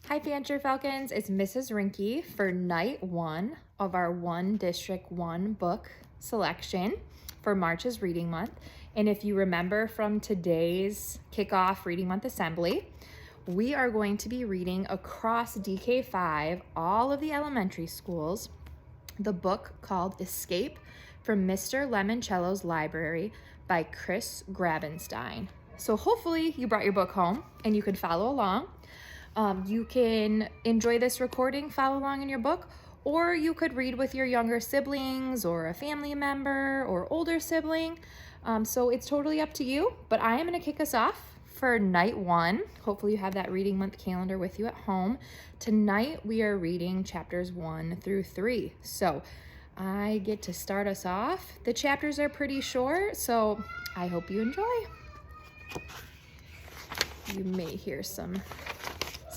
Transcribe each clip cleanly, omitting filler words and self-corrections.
Hi, Fancher Falcons. It's Mrs. Rinke for night 1 of our One District 1 book selection for March's Reading Month. And if you remember from today's kickoff Reading Month assembly, we are going to be reading across DK5, all of the elementary schools, the book called Escape from Mr. Lemoncello's Library by Chris Grabenstein. So hopefully you brought your book home and you could follow along. You can enjoy this recording, follow along in your book, or you could read with your younger siblings or a family member or older sibling. So it's totally up to you, but I am going to kick us off for night 1. Hopefully you have that reading month calendar with you at home. Tonight we are reading chapters 1 through 3. So I get to start us off. The chapters are pretty short, so I hope you enjoy. You may hear some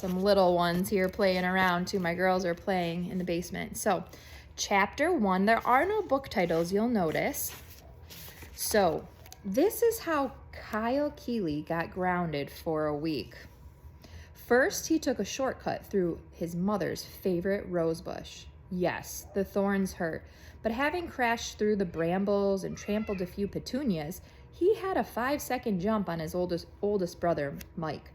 little ones here playing around too. My girls are playing in the basement. So chapter 1, there are no book titles, you'll notice. So this is how Kyle Keeley got grounded for a week. First, he took a shortcut through his mother's favorite rose bush. Yes, the thorns hurt, but having crashed through the brambles and trampled a few petunias, he had a 5-second jump on his oldest brother, Mike.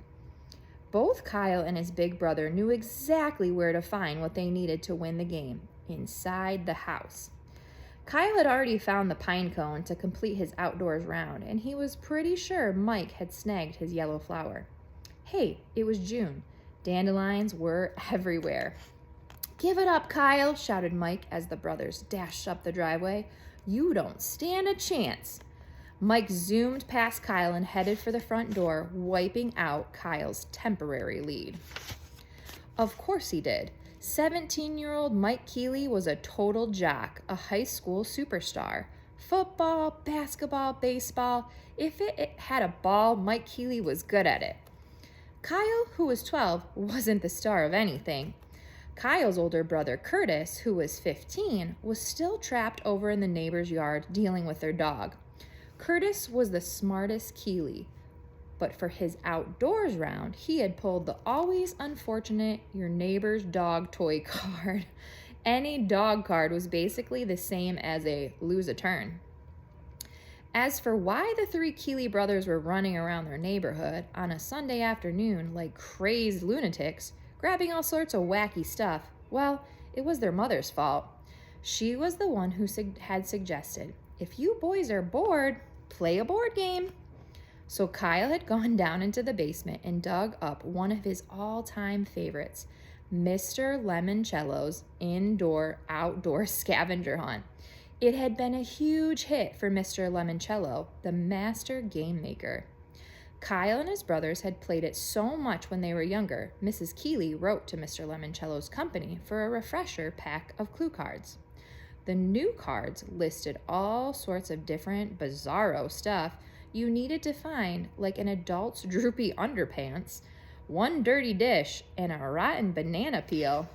Both Kyle and his big brother knew exactly where to find what they needed to win the game, inside the house. Kyle had already found the pine cone to complete his outdoors round, and he was pretty sure Mike had snagged his yellow flower. Hey, it was June. Dandelions were everywhere. "Give it up, Kyle," shouted Mike as the brothers dashed up the driveway. "You don't stand a chance." Mike zoomed past Kyle and headed for the front door, wiping out Kyle's temporary lead. Of course he did. 17-year-old Mike Keeley was a total jock, a high school superstar. Football, basketball, baseball. If it had a ball, Mike Keeley was good at it. Kyle, who was 12, wasn't the star of anything. Kyle's older brother, Curtis, who was 15, was still trapped over in the neighbor's yard dealing with their dog. Curtis was the smartest Keeley, but for his outdoors round, he had pulled the always unfortunate your neighbor's dog toy card. Any dog card was basically the same as a lose a turn. As for why the 3 Keeley brothers were running around their neighborhood on a Sunday afternoon like crazed lunatics, grabbing all sorts of wacky stuff, well, it was their mother's fault. She was the one who had suggested, "If you boys are bored, play a board game." So Kyle had gone down into the basement and dug up one of his all-time favorites, Mr. Lemoncello's indoor-outdoor scavenger hunt. It had been a huge hit for Mr. Lemoncello, the master game maker. Kyle and his brothers had played it so much when they were younger, Mrs. Keeley wrote to Mr. Lemoncello's company for a refresher pack of clue cards. The new cards listed all sorts of different bizarro stuff you needed to find, like an adult's droopy underpants, one dirty dish, and a rotten banana peel.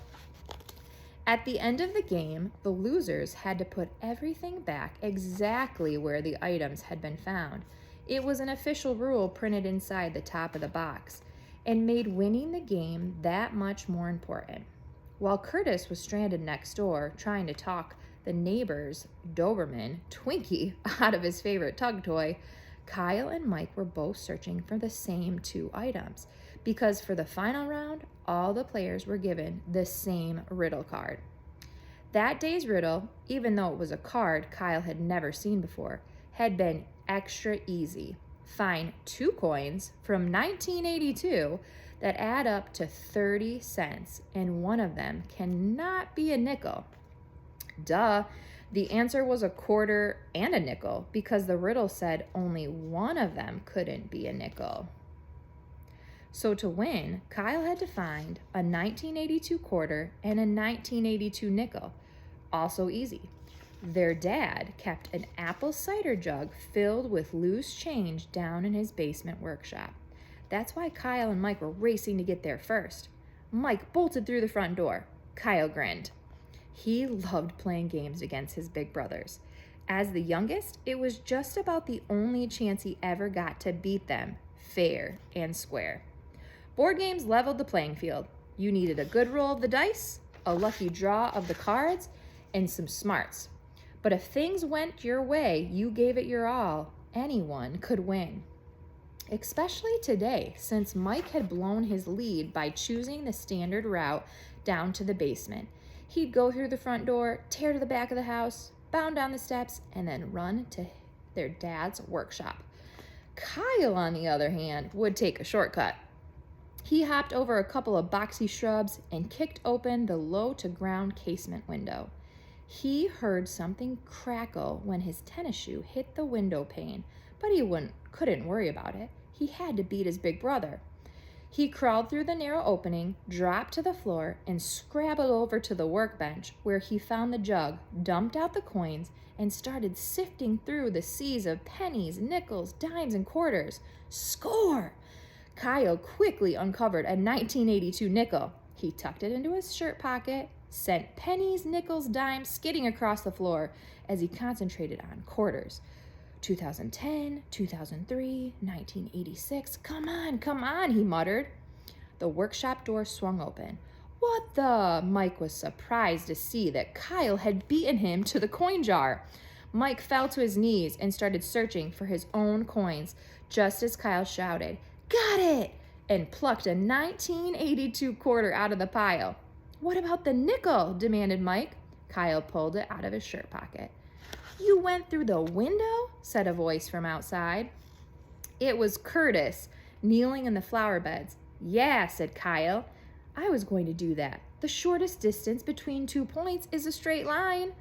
At the end of the game, the losers had to put everything back exactly where the items had been found. It was an official rule printed inside the top of the box and made winning the game that much more important. While Curtis was stranded next door trying to talk the neighbor's Doberman, Twinkie, out of his favorite tug toy, Kyle and Mike were both searching for the same 2 items because for the final round, all the players were given the same riddle card. That day's riddle, even though it was a card Kyle had never seen before, had been extra easy. Find 2 coins from 1982 that add up to 30 cents, and one of them cannot be a nickel. Duh, the answer was a quarter and a nickel because the riddle said only one of them couldn't be a nickel. So to win, Kyle had to find a 1982 quarter and a 1982 nickel. Also easy. Their dad kept an apple cider jug filled with loose change down in his basement workshop. That's why Kyle and Mike were racing to get there first. Mike bolted through the front door. Kyle grinned. He loved playing games against his big brothers. As the youngest, it was just about the only chance he ever got to beat them, fair and square. Board games leveled the playing field. You needed a good roll of the dice, a lucky draw of the cards, and some smarts. But if things went your way, you gave it your all. Anyone could win. Especially today, since Mike had blown his lead by choosing the standard route down to the basement. He'd go through the front door, tear to the back of the house, bound down the steps, and then run to their dad's workshop. Kyle, on the other hand, would take a shortcut. He hopped over a couple of boxy shrubs and kicked open the low-to-ground casement window. He heard something crackle when his tennis shoe hit the window pane, but he couldn't worry about it. He had to beat his big brother. He crawled through the narrow opening, dropped to the floor, and scrabbled over to the workbench where he found the jug, dumped out the coins, and started sifting through the seas of pennies, nickels, dimes, and quarters. Score! Kyle quickly uncovered a 1982 nickel. He tucked it into his shirt pocket, sent pennies, nickels, dimes skidding across the floor as he concentrated on quarters. 2010, 2003, 1986. Come on, he muttered. The workshop door swung open. What the? Mike was surprised to see that Kyle had beaten him to the coin jar. Mike fell to his knees and started searching for his own coins, just as Kyle shouted, "Got it!" and plucked a 1982 quarter out of the pile. What about the nickel? Demanded Mike. Kyle pulled it out of his shirt pocket. You went through the window? Said a voice from outside. It was Curtis, kneeling in the flower beds. Yeah, said Kyle. I was going to do that. The shortest distance between 2 points is a straight line.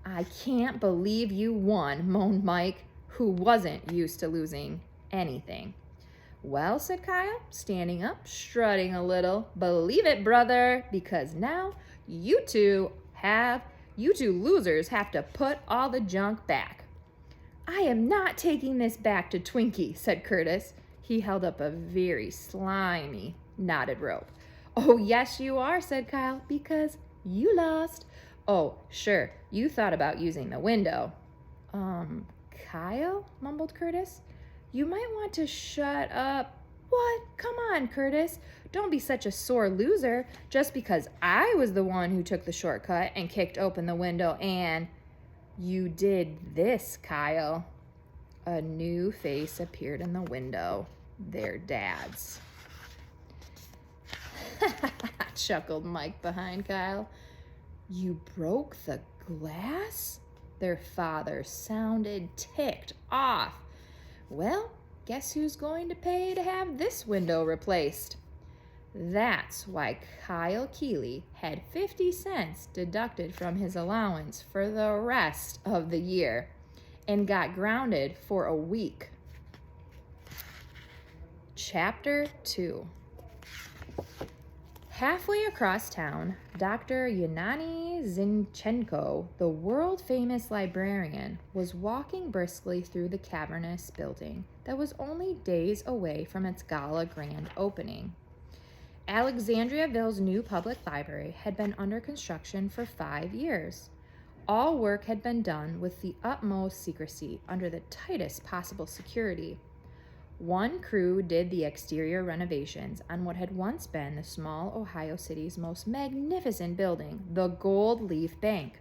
I can't believe you won, moaned Mike, who wasn't used to losing anything. Well, said Kyle, standing up, strutting a little. Believe it, brother, because now you two losers have to put all the junk back. I am not taking this back to Twinkie, said Curtis. He held up a very slimy knotted rope. Oh, yes, you are, said Kyle, because you lost. Oh, sure, you thought about using the window. Kyle, mumbled Curtis. You might want to shut up. What? Come on, Curtis. Don't be such a sore loser just because I was the one who took the shortcut and kicked open the window and... You did this, Kyle. A new face appeared in the window. Their dad's. Chuckled Mike behind Kyle. You broke the glass? Their father sounded ticked off. Well, guess who's going to pay to have this window replaced? That's why Kyle Keeley had 50 cents deducted from his allowance for the rest of the year and got grounded for a week. Chapter 2. Halfway across town, Dr. Yunani Zinchenko, the world-famous librarian, was walking briskly through the cavernous building that was only days away from its gala grand opening. Alexandriaville's new public library had been under construction for 5 years. All work had been done with the utmost secrecy under the tightest possible security. One crew did the exterior renovations on what had once been the small Ohio city's most magnificent building, the Gold Leaf Bank.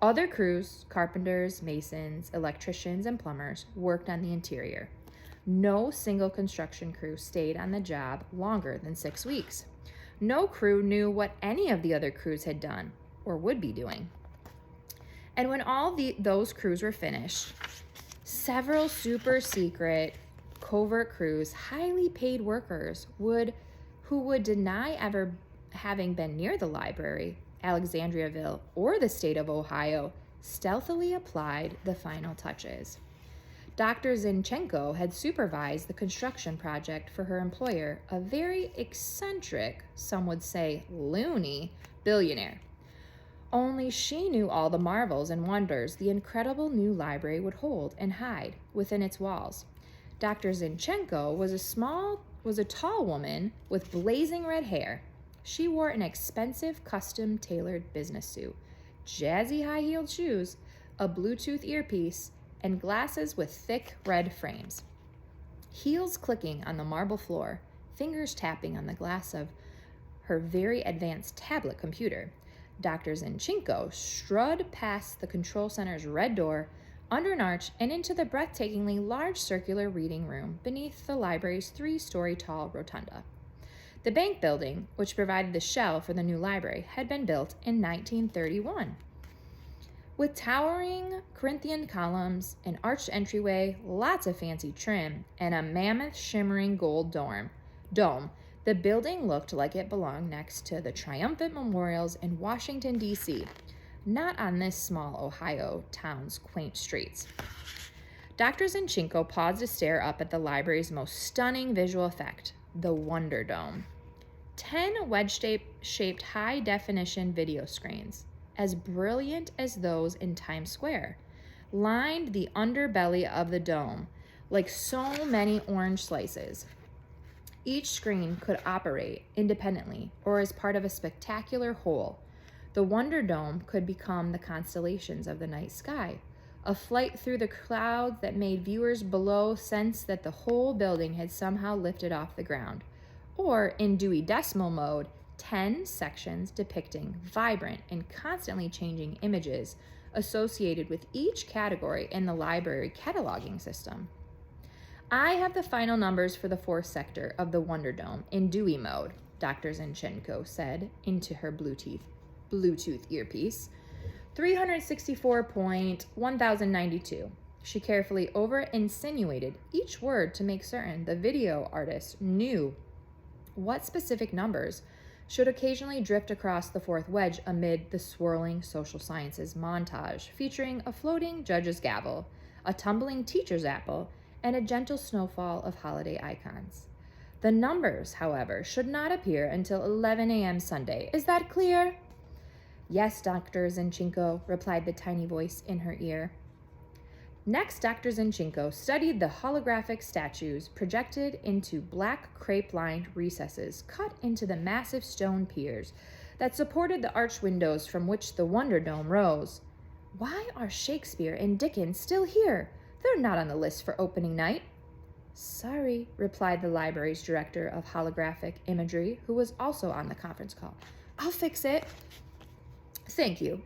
Other crews, carpenters, masons, electricians, and plumbers, worked on the interior. No single construction crew stayed on the job longer than 6 weeks. No crew knew what any of the other crews had done or would be doing. And when all those crews were finished, several super secret covert crews, highly paid workers who would deny ever having been near the library, Alexandriaville, or the state of Ohio, stealthily applied the final touches. Dr. Zinchenko had supervised the construction project for her employer, a very eccentric, some would say loony, billionaire. Only she knew all the marvels and wonders the incredible new library would hold and hide within its walls. Dr. Zinchenko was a tall woman with blazing red hair. She wore an expensive custom-tailored business suit, jazzy high-heeled shoes, a Bluetooth earpiece, and glasses with thick red frames. Heels clicking on the marble floor, fingers tapping on the glass of her very advanced tablet computer. Dr. Zinchenko strode past the control center's red door, under an arch, and into the breathtakingly large circular reading room beneath the library's 3-story tall rotunda. The bank building, which provided the shell for the new library, had been built in 1931. With towering Corinthian columns, an arched entryway, lots of fancy trim, and a mammoth shimmering gold dome, the building looked like it belonged next to the triumphant memorials in Washington, D.C., not on this small Ohio town's quaint streets. Dr. Zinchenko paused to stare up at the library's most stunning visual effect, the Wonder Dome. 10 wedge-shaped high-definition video screens, as brilliant as those in Times Square, lined the underbelly of the dome like so many orange slices. Each screen could operate independently or as part of a spectacular whole. The Wonder Dome could become the constellations of the night sky, a flight through the clouds that made viewers below sense that the whole building had somehow lifted off the ground. Or, in Dewey Decimal mode, 10 sections depicting vibrant and constantly changing images associated with each category in the library cataloging system. I have the final numbers for the 4th sector of the Wonder Dome in Dewey mode, Dr. Zinchenko said into her Bluetooth earpiece. 364.1092. She carefully over-insinuated each word to make certain the video artist knew what specific numbers should occasionally drift across the 4th wedge amid the swirling social sciences montage, featuring a floating judge's gavel, a tumbling teacher's apple, and a gentle snowfall of holiday icons. The numbers, however, should not appear until 11 a.m. Sunday. Is that clear? Yes, Dr. Zinchenko, replied the tiny voice in her ear. Next, Dr. Zinchenko studied the holographic statues projected into black crepe-lined recesses cut into the massive stone piers that supported the arched windows from which the Wonder Dome rose. Why are Shakespeare and Dickens still here? They're not on the list for opening night. Sorry, replied the library's director of holographic imagery, who was also on the conference call. I'll fix it. Thank you.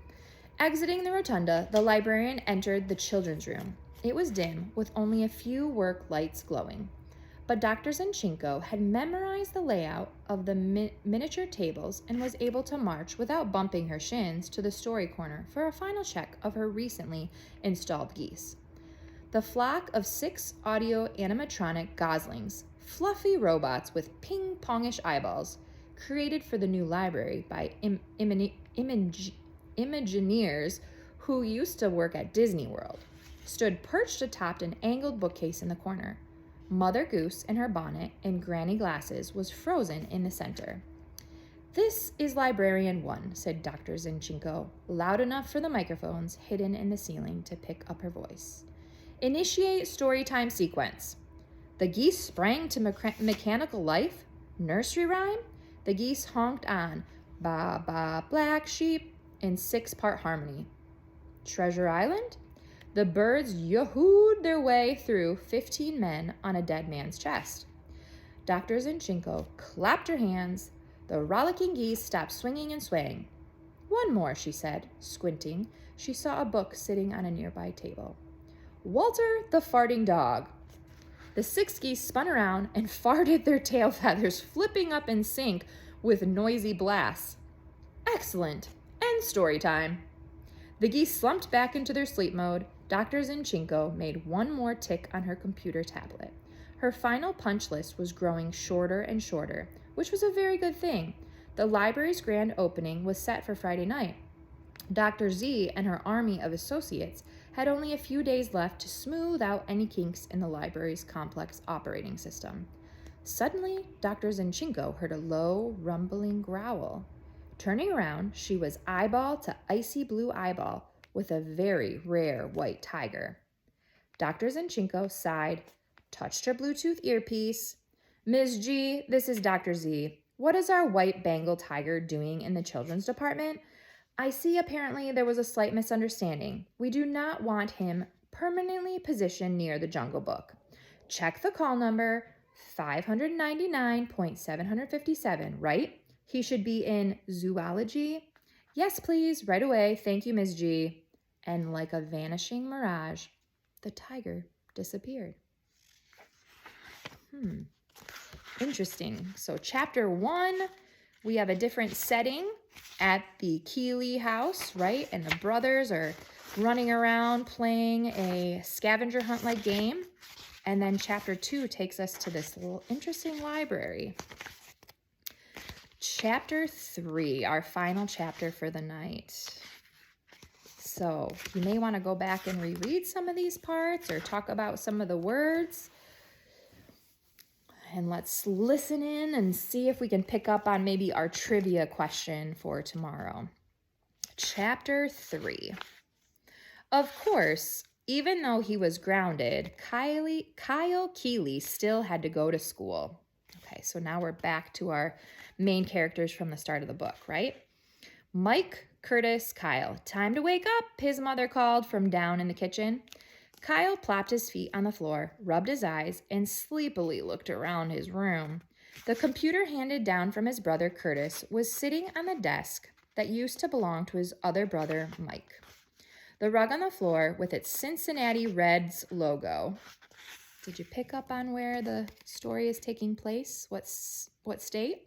Exiting the rotunda, the librarian entered the children's room. It was dim, with only a few work lights glowing. But Dr. Zinchenko had memorized the layout of the miniature tables and was able to march without bumping her shins to the story corner for a final check of her recently installed geese. The flock of 6 audio animatronic goslings, fluffy robots with ping-pongish eyeballs, created for the new library by Imagineers who used to work at Disney World, stood perched atop an angled bookcase in the corner. Mother Goose in her bonnet and granny glasses was frozen in the center. This is Librarian 1, said Dr. Zinchenko, loud enough for the microphones hidden in the ceiling to pick up her voice. Initiate storytime sequence. The geese sprang to mechanical life? Nursery rhyme? The geese honked on, ba ba black sheep, in 6-part harmony. Treasure Island? The birds yoo-hooed their way through 15 men on a dead man's chest. Dr. Zinchenko clapped her hands. The rollicking geese stopped swinging and swaying. One more, she said, squinting. She saw a book sitting on a nearby table. Walter the Farting Dog. The 6 geese spun around and farted, their tail feathers flipping up in sync with noisy blasts. Excellent. End story time. The geese slumped back into their sleep mode. Dr. Zinchenko made one more tick on her computer tablet. Her final punch list was growing shorter and shorter, which was a very good thing. The library's grand opening was set for Friday night. Dr. Z and her army of associates had only a few days left to smooth out any kinks in the library's complex operating system. Suddenly, Dr. Zinchenko heard a low, rumbling growl. Turning around, she was eyeball to icy blue eyeball with a very rare white tiger. Dr. Zinchenko sighed, touched her Bluetooth earpiece. Ms. G, this is Dr. Z. What is our white Bengal tiger doing in the children's department? I see apparently there was a slight misunderstanding. We do not want him permanently positioned near the Jungle Book. Check the call number 599.757, right? He should be in zoology. Yes, please, right away. Thank you, Ms. G. And like a vanishing mirage, the tiger disappeared. Interesting. So chapter 1, we have a different setting at the Keeley house, right? And the brothers are running around playing a scavenger hunt-like game. And then chapter 2 takes us to this little interesting library. Chapter 3, our final chapter for the night. So you may want to go back and reread some of these parts or talk about some of the words. And let's listen in and see if we can pick up on maybe our trivia question for tomorrow. Chapter 3. Of course, even though he was grounded, Kyle Keeley still had to go to school. Okay, so now we're back to our main characters from the start of the book, right? Mike, Curtis, Kyle. Time to wake up, his mother called from down in the kitchen. Kyle plopped his feet on the floor, rubbed his eyes, and sleepily looked around his room. The computer handed down from his brother Curtis was sitting on the desk that used to belong to his other brother, Mike. The rug on the floor with its Cincinnati Reds logo. Did you pick up on where the story is taking place? What state?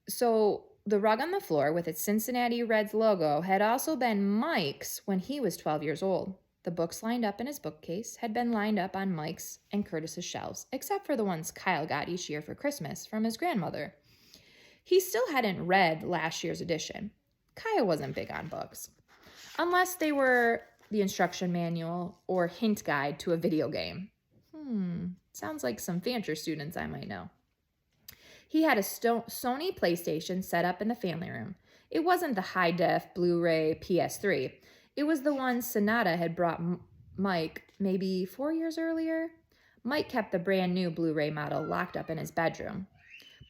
So the rug on the floor with its Cincinnati Reds logo had also been Mike's when he was 12 years old. The books lined up in his bookcase had been lined up on Mike's and Curtis's shelves, except for the ones Kyle got each year for Christmas from his grandmother. He still hadn't read last year's edition. Kyle wasn't big on books, unless they were the instruction manual or hint guide to a video game. Sounds like some Fancher students I might know. He had a Sony PlayStation set up in the family room. It wasn't the high-def Blu-ray PS3. It was the one Sonata had brought Mike maybe 4 years earlier. Mike kept the brand new Blu-ray model locked up in his bedroom.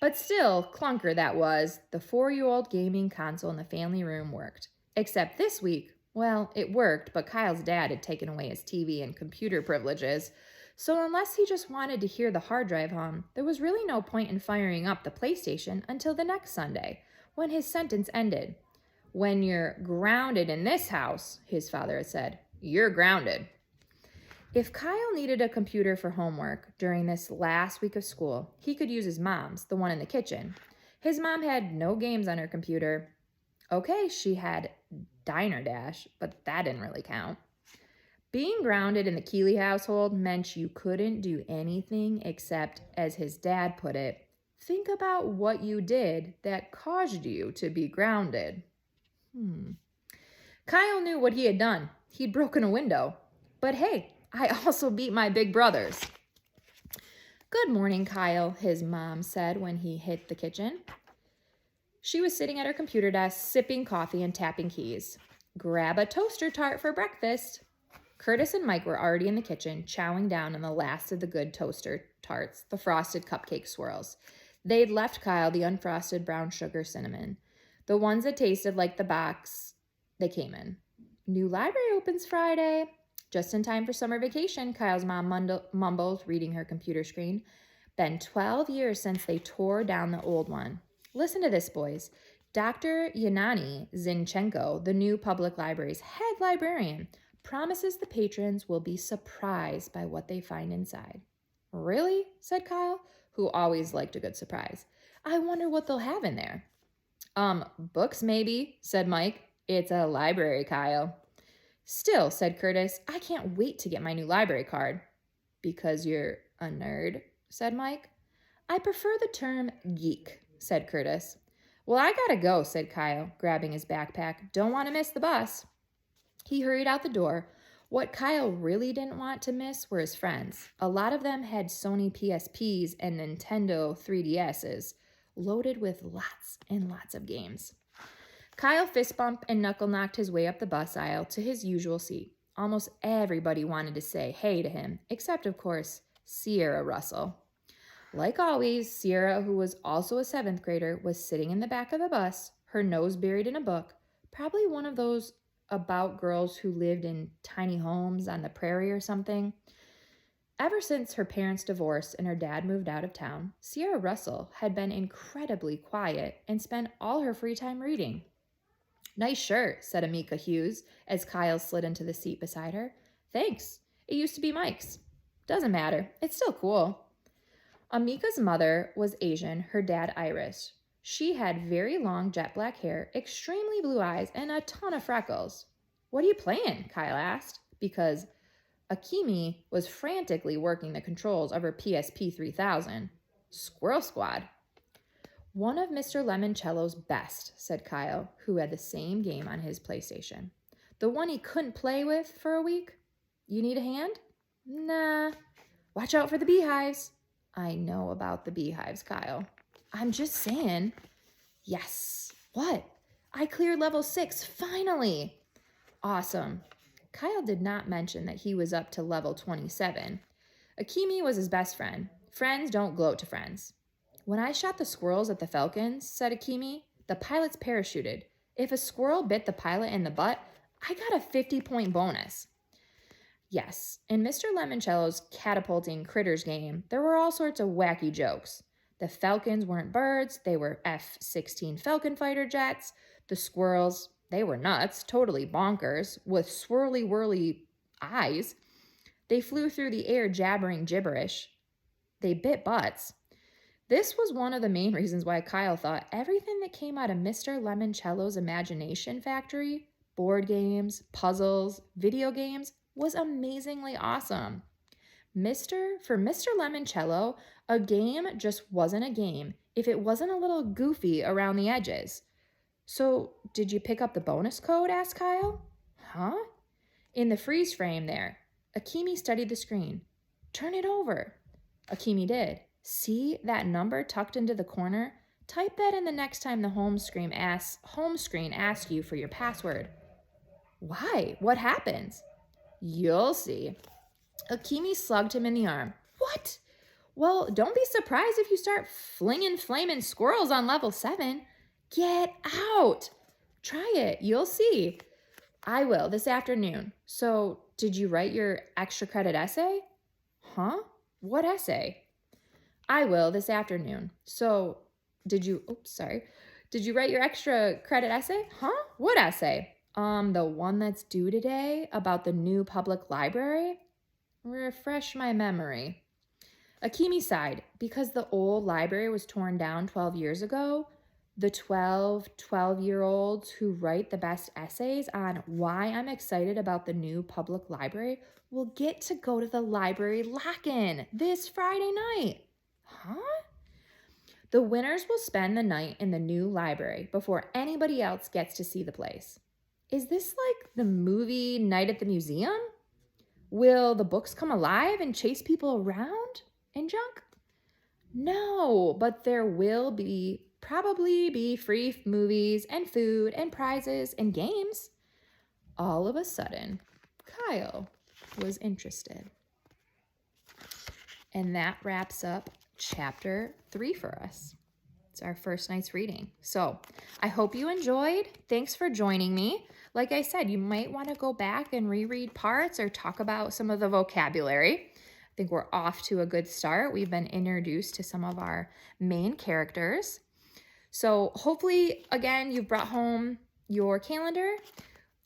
But still, clunker that was, the 4-year-old gaming console in the family room worked. Except this week, well, it worked, but Kyle's dad had taken away his TV and computer privileges. So unless he just wanted to hear the hard drive hum, there was really no point in firing up the PlayStation until the next Sunday, when his sentence ended. When you're grounded in this house, his father had said, you're grounded. If Kyle needed a computer for homework during this last week of school, he could use his mom's, the one in the kitchen. His mom had no games on her computer. Okay, she had Diner Dash, but that didn't really count. Being grounded in the Keeley household meant you couldn't do anything except, as his dad put it, think about what you did that caused you to be grounded. Kyle knew what he had done. He'd broken a window. But hey, I also beat my big brothers. Good morning, Kyle, his mom said when he hit the kitchen. She was sitting at her computer desk, sipping coffee and tapping keys. Grab a toaster tart for breakfast. Curtis and Mike were already in the kitchen, chowing down on the last of the good toaster tarts, the frosted cupcake swirls. They'd left Kyle the unfrosted brown sugar cinnamon, the ones that tasted like the box they came in. New library opens Friday. Just in time for summer vacation, Kyle's mom mumbled, reading her computer screen. Been 12 years since they tore down the old one. Listen to this, boys. Dr. Yanani Zinchenko, the new public library's head librarian, promises the patrons will be surprised by what they find inside. Really? Said Kyle, who always liked a good surprise. I wonder what they'll have in there. Books maybe, said Mike. It's a library, Kyle. Still, said Curtis, I can't wait to get my new library card. Because you're a nerd, said Mike. I prefer the term geek, said Curtis. Well, I gotta go, said Kyle, grabbing his backpack. Don't want to miss the bus. He hurried out the door. What Kyle really didn't want to miss were his friends. A lot of them had Sony PSPs and Nintendo 3DSs, loaded with lots and lots of games. Kyle fist bumped and knuckle knocked his way up the bus aisle to his usual seat. Almost everybody wanted to say hey to him, except, of course, Sierra Russell. Like always, Sierra, who was also a 7th grader, was sitting in the back of the bus, her nose buried in a book, probably one of those about girls who lived in tiny homes on the prairie or something. Ever since her parents divorced and her dad moved out of town, Sierra Russell had been incredibly quiet and spent all her free time reading. "Nice shirt," said Amika Hughes as Kyle slid into the seat beside her. "Thanks. It used to be Mike's." "Doesn't matter. It's still cool." Amika's mother was Asian, her dad Irish. She had very long jet black hair, extremely blue eyes, and a ton of freckles. "What are you playing?" Kyle asked, because Akimi was frantically working the controls of her PSP 3000. "Squirrel Squad." "One of Mr. Lemoncello's best," said Kyle, who had the same game on his PlayStation. "The one he couldn't play with for a week. You need a hand?" "Nah. Watch out for the beehives." "I know about the beehives, Kyle." "I'm just saying." "Yes." "What?" "I cleared level 6, finally." "Awesome." Kyle did not mention that he was up to level 27. Akimi was his best friend. Friends don't gloat to friends. "When I shot the squirrels at the Falcons," said Akimi, "the pilots parachuted. If a squirrel bit the pilot in the butt, I got a 50-point bonus." Yes, in Mr. Lemoncello's catapulting critters game, there were all sorts of wacky jokes. The Falcons weren't birds, they were F-16 Falcon fighter jets. The squirrels, they were nuts, totally bonkers, with swirly-whirly eyes. They flew through the air jabbering gibberish. They bit butts. This was one of the main reasons why Kyle thought everything that came out of Mr. Lemoncello's imagination factory, board games, puzzles, video games, was amazingly awesome. For Mr. Lemoncello, a game just wasn't a game if it wasn't a little goofy around the edges. "So, did you pick up the bonus code?" asked Kyle. "Huh?" "In the freeze frame there." Akimi studied the screen. "Turn it over." Akimi did. "See that number tucked into the corner? Type that in the next time the home screen asks you for your password." "Why? What happens?" "You'll see." Akimi slugged him in the arm. "What?" "Well, don't be surprised if you start flinging flaming squirrels on level 7. Get out." "Try it. You'll see." "I will, this afternoon." "So, did you write your extra credit essay?" "Huh? What essay?" "I will, this afternoon." "So, did you write your extra credit essay?" "Huh? What essay?" The one that's due today about the new public library." "Refresh my memory." Akimi sighed. Because the old library was torn down 12 years ago, the 12-year-olds who write the best essays on why I'm excited about the new public library will get to go to the library lock-in this Friday night. "Huh?" "The winners will spend the night in the new library before anybody else gets to see the place." "Is this like the movie Night at the Museum? Will the books come alive and chase people around and junk?" "No, but there will probably be free movies and food and prizes and games." All of a sudden, Kyle was interested. And that wraps up chapter 3 for us. It's our first night's reading. So I hope you enjoyed. Thanks for joining me. Like I said, you might want to go back and reread parts or talk about some of the vocabulary. I think we're off to a good start. We've been introduced to some of our main characters. So hopefully, again, you've brought home your calendar.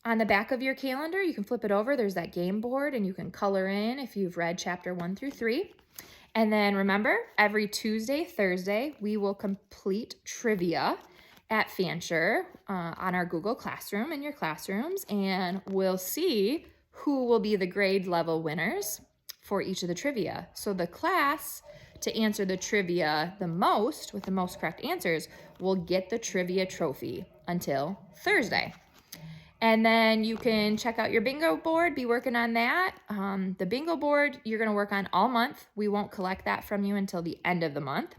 On the back of your calendar, you can flip it over. There's that game board, and you can color in if you've read chapter 1 through 3. And then remember, every Tuesday, Thursday, we will complete trivia at Fancher on our Google Classroom in your classrooms, and we'll see who will be the grade level winners for each of the trivia. So the class to answer the trivia the most, with the most correct answers, will get the trivia trophy until Thursday. And then you can check out your bingo board, be working on that. The bingo board you're going to work on all month. We won't collect that from you until the end of the month.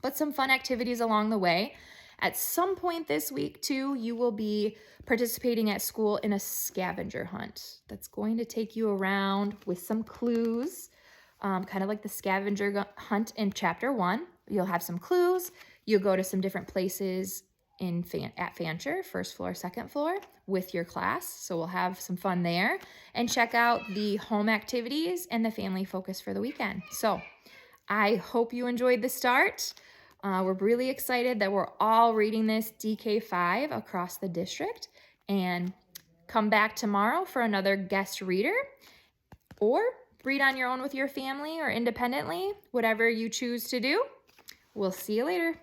But some fun activities along the way. At some point this week, too, you will be participating at school in a scavenger hunt that's going to take you around with some clues, kind of like the scavenger hunt in chapter 1. You'll have some clues. You'll go to some different places at Fancher, first floor, second floor, with your class. So we'll have some fun there. And check out the home activities and the family focus for the weekend. So I hope you enjoyed the start. We're really excited that we're all reading this DK5 across the district. And come back tomorrow for another guest reader, or read on your own with your family or independently, whatever you choose to do. We'll see you later.